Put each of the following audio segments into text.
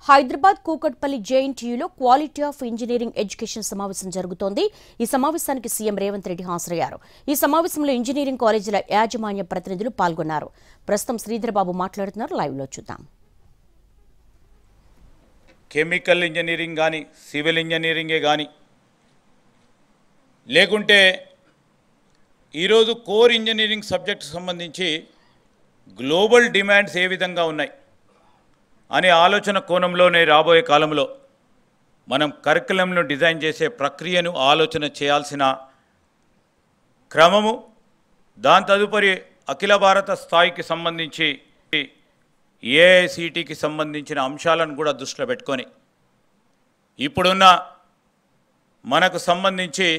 హైదరాబాద్ కూకట్పల్లి జేఎన్టీయూలో quality of engineering education సమావేశం జరుగుతోంది. ఈ సమావేశానికి సీఎం రేవంత్ రెడ్డి హాజరయ్యారు. ఈ సమావేశంలో ఇంజనీరింగ్ కాలేజీల యాజమాన్య ప్రతినిధులు పాల్గొన్నారు. ప్రస్తుతం శ్రీధర్ బాబు మాట్లాడుతున్నారు. లైవ్లో చూద్దాం. కెమికల్ ఇంజనీరింగ్ కానీ సివిల్ ఇంజనీరింగే కానీ లేకుంటే ఈరోజు కోర్ ఇంజనీరింగ్ సబ్జెక్ట్ సంబంధించి గ్లోబల్ డిమాండ్స్ ఏ విధంగా ఉన్నాయి అనే ఆలోచన కోణంలోనే రాబోయే కాలంలో మనం కరికులంను డిజైన్ చేసే ప్రక్రియను ఆలోచన చేయాల్సిన క్రమము, దాని తదుపరి అఖిల భారత స్థాయికి సంబంధించి ఏఐసిటికి సంబంధించిన అంశాలను కూడా దృష్టిలో పెట్టుకొని ఇప్పుడున్న మనకు సంబంధించి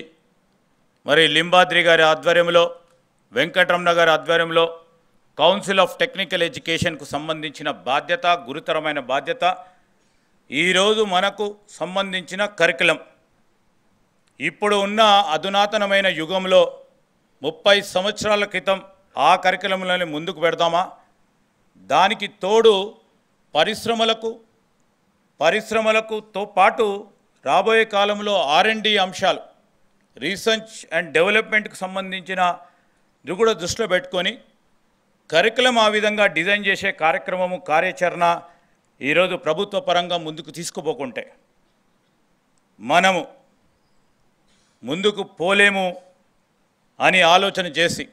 మరి లింబాద్రి గారి ఆధ్వర్యంలో, వెంకటరమణ గారి ఆధ్వర్యంలో కౌన్సిల్ ఆఫ్ టెక్నికల్ ఎడ్యుకేషన్కు సంబంధించిన బాధ్యత, గురుతరమైన బాధ్యత. ఈరోజు మనకు సంబంధించిన కరికులం ఇప్పుడు ఉన్న అధునాతనమైన యుగంలో 30 సంవత్సరాల క్రితం ఆ కరికులంలోనే ముందుకు పెడదామా? దానికి తోడు పరిశ్రమలకుతో పాటు రాబోయే కాలంలో R&D అంశాలు, రీసెర్చ్ అండ్ డెవలప్మెంట్కి సంబంధించిన ఇది కూడా దృష్టిలో పెట్టుకొని కరికులం ఆ విధంగా డిజైన్ చేసే కార్యక్రమము, కార్యాచరణ ఈరోజు ప్రభుత్వ పరంగా ముందుకు తీసుకుపోకుంటే మనము ముందుకు పోలేము అని ఆలోచన చేసి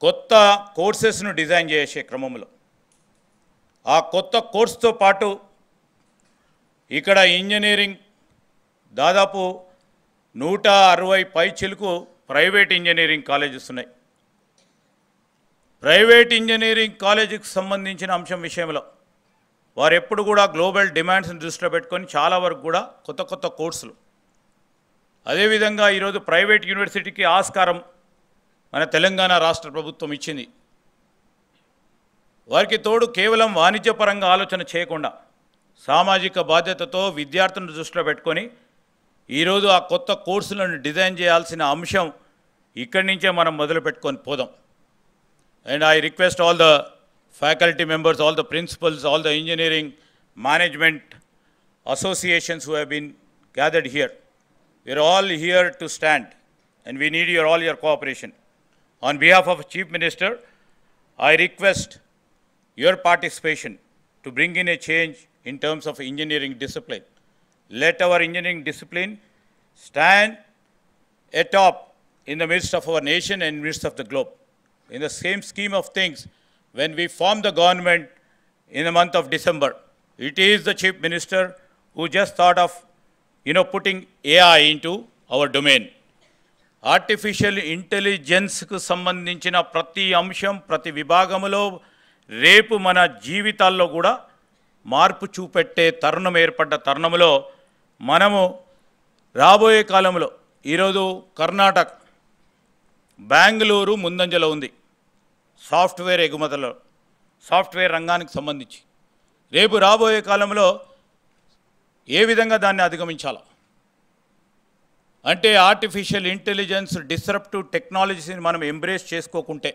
కొత్త కోర్సెస్ను డిజైన్ చేసే క్రమంలో ఆ కొత్త కోర్సుతో పాటు ఇక్కడ ఇంజనీరింగ్ దాదాపు 160 పైచిలుకు ప్రైవేట్ ఇంజనీరింగ్ కాలేజెస్ ఉన్నాయి. ప్రైవేట్ ఇంజనీరింగ్ కాలేజీకి సంబంధించిన అంశం విషయంలో వారు ఎప్పుడు కూడా గ్లోబల్ డిమాండ్స్ని దృష్టిలో పెట్టుకొని చాలా వరకు కూడా కొత్త కోర్సులు, అదేవిధంగా ఈరోజు ప్రైవేట్ యూనివర్సిటీకి ఆస్కారం మన తెలంగాణ రాష్ట్ర ప్రభుత్వం ఇచ్చింది. వారికి తోడు కేవలం వాణిజ్యపరంగా ఆలోచన చేయకుండా సామాజిక బాధ్యతతో విద్యార్థులను దృష్టిలో పెట్టుకొని ఈరోజు ఆ కొత్త కోర్సులను డిజైన్ చేయాల్సిన అంశం ఇక్కడి నుంచే మనం మొదలు పెట్టుకొని పోదాం. And I request all the faculty members, all the principals, all the engineering management associations who have been gathered here. We are all here to stand and we need all your cooperation. On behalf of Chief Minister, I request your participation to bring in a change in terms of engineering discipline. Let our engineering discipline stand atop in the midst of our nation and midst of the globe. In the same scheme of things, when we formed the government in the month of December, it is the Chief Minister who just thought of, putting AI into our domain. Artificial intelligence కు సంబంధించిన ప్రతి అంశం, ప్రతి విభాగంలో రేపు మన జీవితాల్లో కూడా మార్పు చూపెట్టే తరుణం ఏర్పడ్డ తరుణంలో మనము రాబోయే కాలంలో ఈరోజు కర్ణాటక, బెంగళూరు ముందంజలో ఉంది సాఫ్ట్వేర్ ఎగుమతులలో, సాఫ్ట్వేర్ రంగానికి సంబంధించి. రేపు రాబోయే కాలంలో ఏ విధంగా దాన్ని అధిగమించాలా అంటే ఆర్టిఫిషియల్ ఇంటెలిజెన్స్, డిస్రప్టివ్ టెక్నాలజీస్ని మనం ఎంబ్రేస్ చేసుకోకుంటే